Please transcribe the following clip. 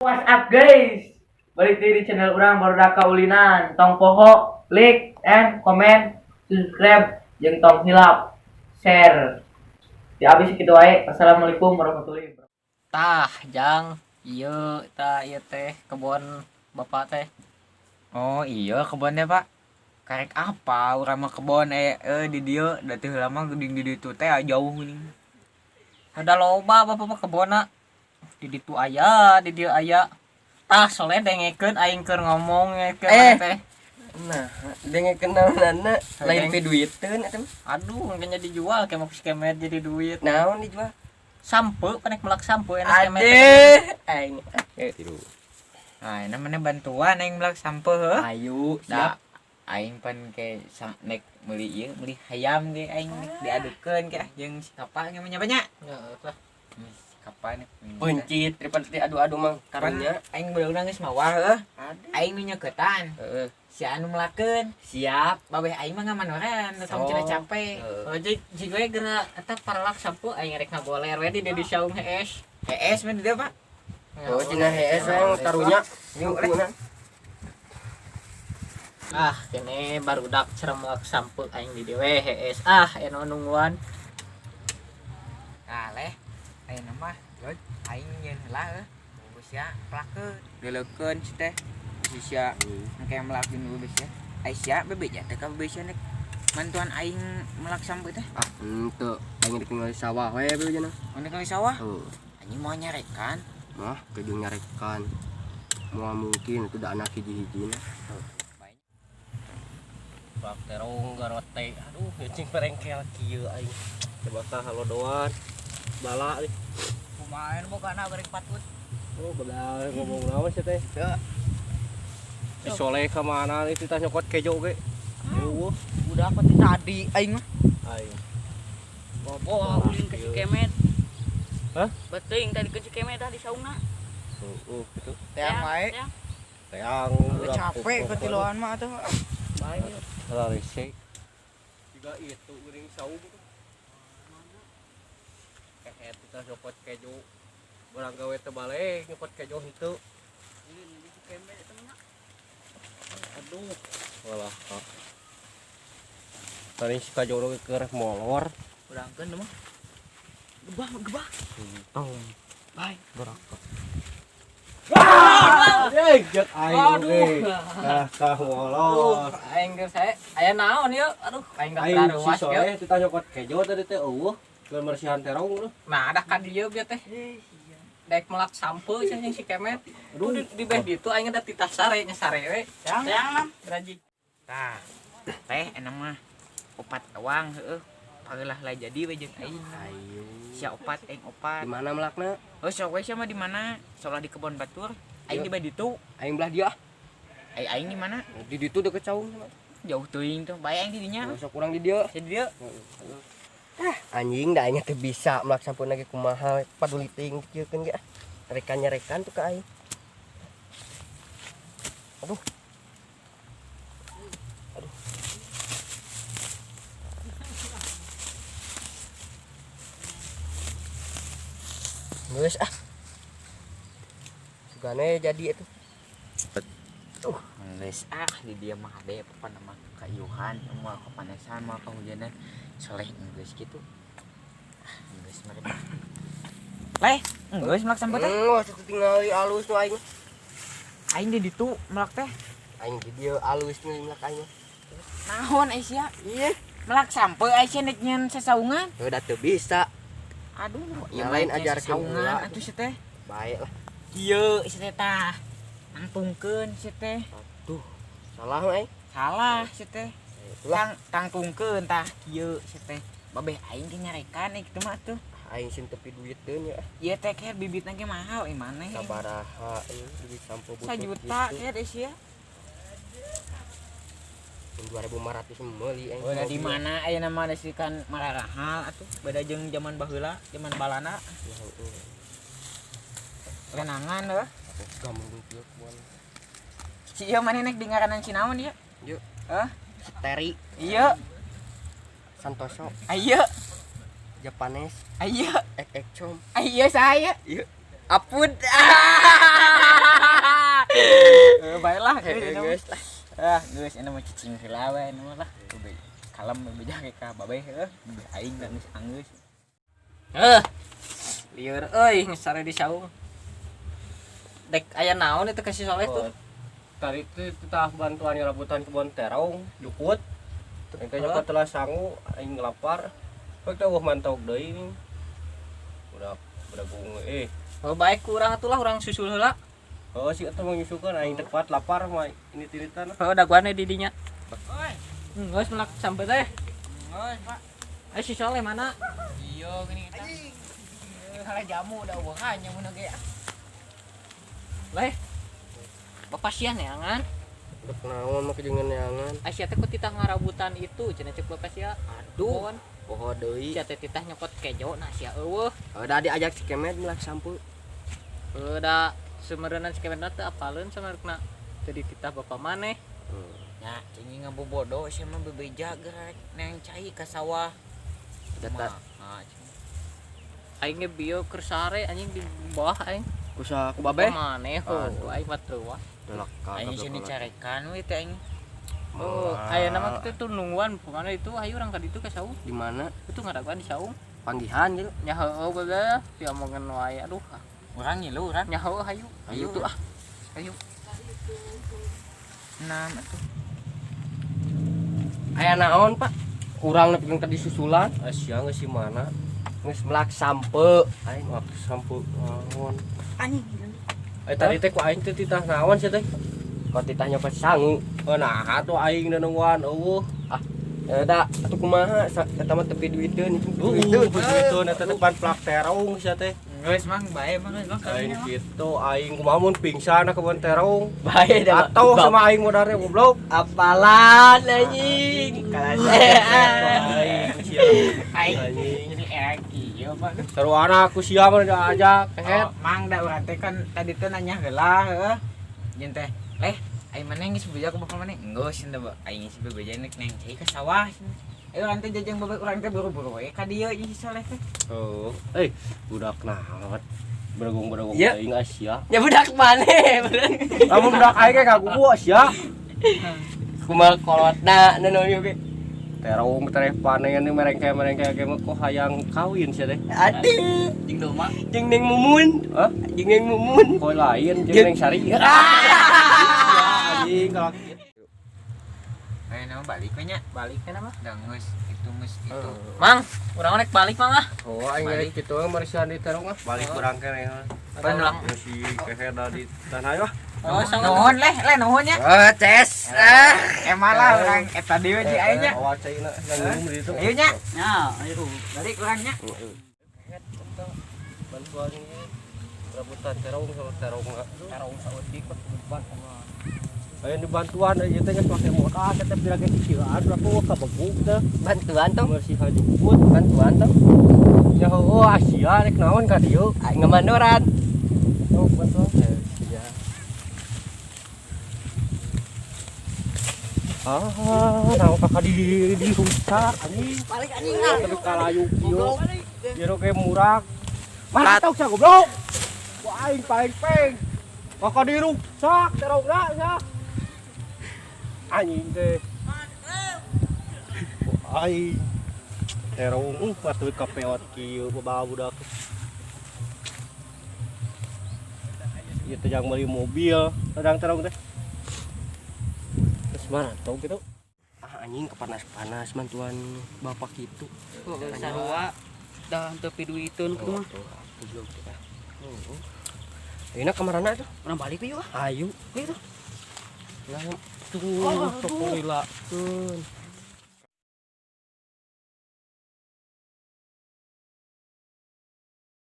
What's up guys? Balik di channel orang baru kaulinan. Tong poho, like and comment, subscribe, jeung tong hilap, share. Di abis kitu wae. Assalamualaikum warahmatullahi wabarakatuh. Tah, jang, iya, iya teh kebun bapak teh. Oh iya kebunnya pak. Karek apa urang mah kebun di dieu da teu lama geuning di ditu teh jauh geuning. Ada loba bapak kebuna. Di ditu aya, di dieu aya. Tah, soalnya dengekeun aing keur ngomong ngekeun teh. Nah, dengekeun naonana lain pe duiteun eta mah. Aduh, engke dijual ke maks kemet jadi duit. Naon dijual? Sampo, panek melak sampo enak kemet. Aing Tiru. Nah, namanya bantuan aing melak sampeuh heuh. ayo Da siap. aing pan ke nek meuli ieu meuli hayam ge aing diadukeun ke jeung si kapal ge nya banyak. Heeh tah. Si kapal Pencit daripada teh adu-adu mah karunya. aing beurang geus mawar heuh. Ada. Aing nu nyeukeutan. Heeh, Si anu melakeun. siap. Babeh aing mah ngamanoran tong So. cina capek. Oh, jadi gue geura eta paralak sampo aing rek ngagoler we di di saung hees. PS mah di dieu pak. Oh, cenah hees yang karunya nyungkuna. Ah, kene barudak cerem melak sampo aing di dieu we hees. Ah, eno nungguan. Nah, leh ayeuna mah geus aing nyeun heula heuh. Geus ya pelakeun, deuleukeun si teh. Si sia engke melakeun dulu geus ya. Ai sia bebe teh ka bebe sia nek mantuan aing melak sampai teh. Ah, henteu. Aing rek tinggal di sawah we beujana. Mun kali sawah, Heuh, anjing mau nyarekan. mah kudu nyarekan. Moal mungkin itu da anak hiji-hijina. Bak terong garote. Aduh, cing perengkel kieu aing. Coba tah halodoan. Bala nih. Kumaha boga na bareng patut. Oh, benar ngomong naon sih teh? Teu. Si Soleh ka mana nih kita nyokot kejo ge. Udah apa tadi aing mah. Aing. Bobo ulin ke Cikemet. Hah? Beting tadi ke Cikemet dah di sauna. Gitu. Teang wae. Teang Capek ketiluan mah atuh. Baik. Salah resek. Juga itu uring saung tuh. Kayak kita nyokot kejo. Barang gawe teu balik nyokot kejo henteu. Ulin di Cikemet eta mah. Aduh. Walah. Tadi si kejo ge keur molor. Urangkeun mah. Gebah. Tong. Baik. Berapa? Jek aing oge. Tah molor. Aing geus sae aya naon ieu? Aduh, aing Aing daftar si ruas ieu. Soleh kita nyokot kejo tadi teh eueuh. Keur bersihan terong. Nah, ada ka dieu bieu teh. Daek melak sampo cenah jeung si kemet. Aduh, di beh ditu aing ada titah sare nya sare we. Teang mah. Rajin. Tah. Teh enak mah opat doang heueuh. Pagelah lah jadi we jeung aing. Ayo. Sia opat aing opat. Di mana melakna? Oh, sok we sia mah di mana? Solah di kebon batur. Aing di beh ditu. Aing belah dia. Aing di mana? Di ditu deket caung. Jauh teuing tuh. Bae aing di dinya. Sok urang di dia. Jadi dia Anjing da aing teh bisa melak sampun lagi kumaha paduli ting kieukeun ge. Rekan-rekan tuh ka aing. Aduh. Geus ah. Sugane jadi itu. geus di dia mah ade apa nama kayuhan moal kepanasan moal kehujanan soleh geus kitu. Geus mah. Leh, geus melak sampo teh. Wah, itu tinggal alus nu aing. Aing di ditu melak teh. Aing di dieu alus nu melak aing. Naon Aisyah? Iya. Melak sampo Aisyah nek nyen sasaungan. Udah teu bisa. Aduh, Yang lain ajarkeun sasaungan heula. atuh si teh. Baik lah. Kieu si teh tah. Tangtungkeun si teh. Salah aing. Salah si teh. Itulah Tangtungkeun tah kieu si teh. Babeh aing ge nyarekan kitu mah tuh. aing sin tepi duit teu nya. Ieu teh ke bibitna ge mahal maneh. Sabaraha ieu duit sampo butuh. 1 juta ke deh sia. 2.500 meuli aing. Udah di mana ayeuna mah desikan marahal atuh beda jeung zaman baheula, zaman balana. Kenangan heuh. Gamun kieu kuan. Si ieu maneh nek dingaranan si naon ieu? Yuk, Heh? Teri, Ieu, Santoso, ayeuna Japanes, Ayo, Ek-ek com. ayo saya. Ieu. Apun. Ah! baiklah Geus lah. Geus anu mah cicing heula we anu lah. Kalem bebeja ke ka babeh heuh. Aing da geus anggeus. Lieur euy geus sare di saung. Dek aya naon eta kasih soleh tuh? Tadi itu tah bantuan rambutan kebon terong jukut. Engke nyokot telah sangu aing lapar. Pek teh mantau deui nih. Udah gung Oh baik kurang atulah urang susul heula. Oh si eta mah nyusukeun aing tepat lapar mah ini tiritan. Oh daguannya di dinya. Oi, Geus melak sampai teh. geus Pak. Si soleh mana? Iya gini kita. Kala jamu udah ubahannya mun ge. Leh. Bapak sian neangan. Dek naon mah kejengan neangan. Asia teh ku titah ngarabutan itu cenah cek bapak sia. Aduh. Poho deui. Sia teh titah nyokot kejo na sia eueuh. Da diajak si Kemet melak sampu. Da semeureunan skemen teh apaleun samarukna. Teu dititah bapak maneh. Ya, cing ngabobodo sia mah bebeja gerak nang cai ka sawah. Data Aing ge bio keur sare anjing di bawah aing. kusa ku babeh. Maneh heuh aing mah teu wah. Delak Aing sini carekan we teh aing. Oh, aya nama kitu tuh nungguan pemana itu ayo urang ka ditu ka saung. Di mana? Itu ngadaguan di saung. Panggihan gitu. Nya heueuh bae ti omongan wae aduh. Urang ngilu urang. Nya heueuh hayu. Hayu tuh ah. Ayo. Nah, atuh. Aya naon, Pak? Urang nepi tadi susulan. Sia geus si mana? Geus melak sampe. Aing melak sampe naon. Anjing. Tadi teh ku aing teh titah naon sia teh? Ku titah nyopet sangu. Nah atuh aing neneuan eueuh. Da atuh kumaha eta mah tepi duiteun. Duiteun eta teh pan plak terong sia teh. Geus mang bae mang geus Aing kitu aing kumaha mun pingsan ka kebon terong. Bae Atau sama aing modalnya goblok. apalan anjing. Aing sia. aing jadi erek ieu mah. Saruana aku sia mah diajak kehet. Mang da urang teh kan tadi teh nanya heula heuh. Yen teh, "Leh, aing maneh geus bebeja ka bapak maneh?" "Geus cenah, Ba. Aing geus bebeja nek neng cai ka sawah." Ayo urang teh jajang babek urang teh buru-buru we ka dieu ieu soleh teh. Oh, budak naon. Bergong-bergong Iya. aing Asia. Ya budak maneh, bener. Lamun budak aing ge kagugu Asia. Kumaha kolotna nu ieu ge. Terong tereh panen merengke ge mah kok hayang kawin sia teh. Aduh, Jing doma. jeung Neng Mumun. Hah? Jeung Neng Mumun. Kok lain jeung Neng Sari. Anjing kalau Ayo nama balik we nya. Balik kana mah. Da geus itu Mang, urang rek balik Mang ah. Oh, aing ge kitu mah marisian di terong ah. Balik urang keneh. Urang. Si kehet da di tanah ah. Oh, sang Nuhun leh nuhun nya. Ces. Malah urang eta dieu ji aing nya. Awal caina nanggung di ditu. Ayo nya. Ya, ayo. Balik urangnya. Bantuan ini rambutan terong sama terong saeutik bantuan. Ayo dibantuan ieu teh geus make modal tetep dirage cicilan aku kabeguk teh. Bantuan tuh. Marsihan jemput Bantuan tuh. ya oh Asia rek naon ka dieu. Aing ngamandoran. Oh bantuan ya. Naon kakak di rusak anjing. Balik anjing ah. Tapi kalayu kieu. Jero ke murah. Malah tau sia goblok. Wah aing paling peng. Kakak di rusak terongna nya. Anjing teh. Aing terong patuh kapeot kieu bawa budak. Ieu teh yang beli mobil, sedang terong teh. Terus mana tau gitu. Anjing kepanas-panas mantuan bapak kitu. Sarua dah tepi duiteun kitu mah. Goblok teh. Enak kamarana tuh. Urang balik we yuk ah. Ayo, gitu. Lah tuh, alhamdulillah.